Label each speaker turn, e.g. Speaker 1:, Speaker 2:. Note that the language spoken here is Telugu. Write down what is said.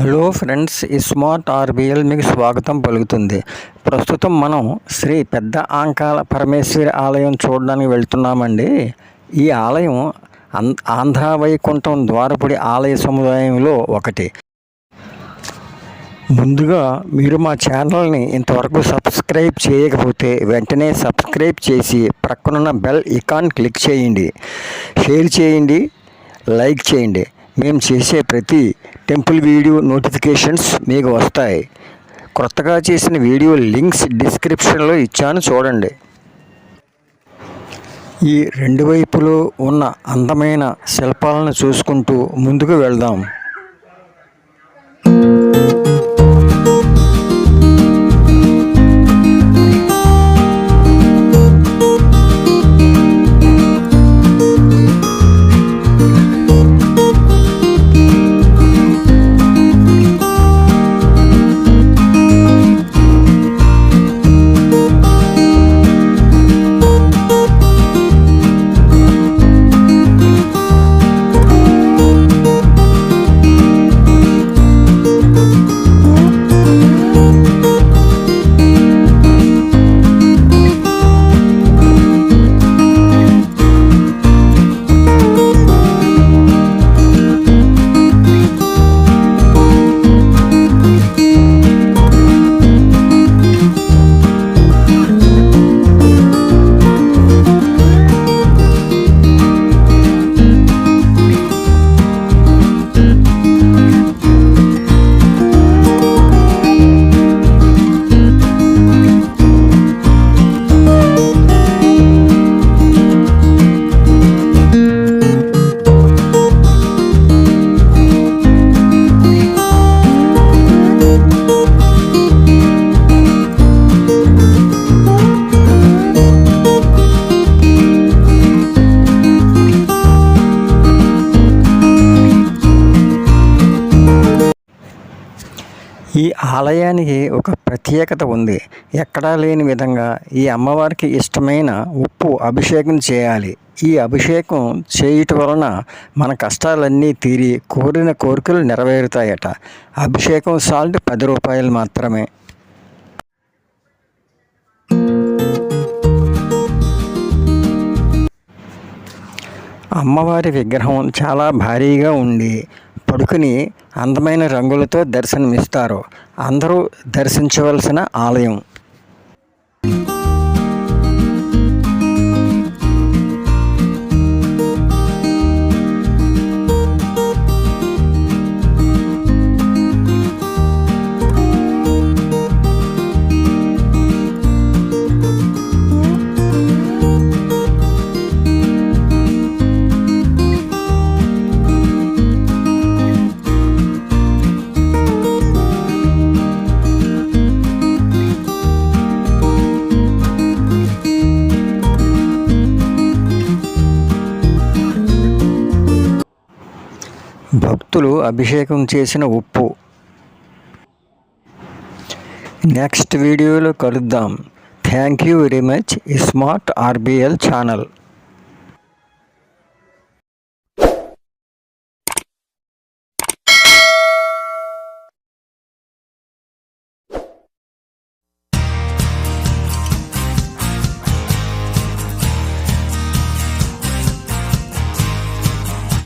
Speaker 1: హలో ఫ్రెండ్స్, ఈ స్మార్ట్ ఆర్బిఎల్ మీకు స్వాగతం పలుకుతుంది. ప్రస్తుతం మనం శ్రీ పెద్ద ఆంకాల పరమేశ్వరి ఆలయం చూడడానికి వెళ్తున్నామండి. ఈ ఆలయం ఆంధ్ర వైకుంఠం ద్వారపుడి ఆలయ సముదాయంలో ఒకటి. ముందుగా మీరు మా ఛానల్ని ఇంతవరకు సబ్స్క్రైబ్ చేయకపోతే వెంటనే సబ్స్క్రైబ్ చేసి ప్రక్కనున్న బెల్ ఐకాన్ క్లిక్ చేయండి, షేర్ చేయండి, లైక్ చేయండి. మేము చేసే ప్రతి టెంపుల్ వీడియో నోటిఫికేషన్స్ మీకు వస్తాయి. కొత్తగా చేసిన వీడియో లింక్స్ డిస్క్రిప్షన్లో ఇచ్చాను, చూడండి. ఈ రెండు వైపులో ఉన్న అందమైన శిల్పాలను చూసుకుంటూ ముందుకు వెళ్దాం. ఈ ఆలయానికి ఒక ప్రత్యేకత ఉంది. ఎక్కడా లేని విధంగా ఈ అమ్మవారికి ఇష్టమైన ఉప్పు అభిషేకం చేయాలి. ఈ అభిషేకం చేయటం వలన మన కష్టాలన్నీ తీరి కోరిన కోరికలు నెరవేరుతాయట. అభిషేకం సాల్ట్ 10 రూపాయలు మాత్రమే. అమ్మవారి విగ్రహం చాలా భారీగా ఉండి పడుకుని అందమైన రంగులతో దర్శనమిస్తారు. అందరూ దర్శించవలసిన ఆలయం. భక్తులు అభిషేకం చేసిన ఉప్పు. నెక్స్ట్ వీడియోలో కలుద్దాం. Thank you very much. Smart RBL channel.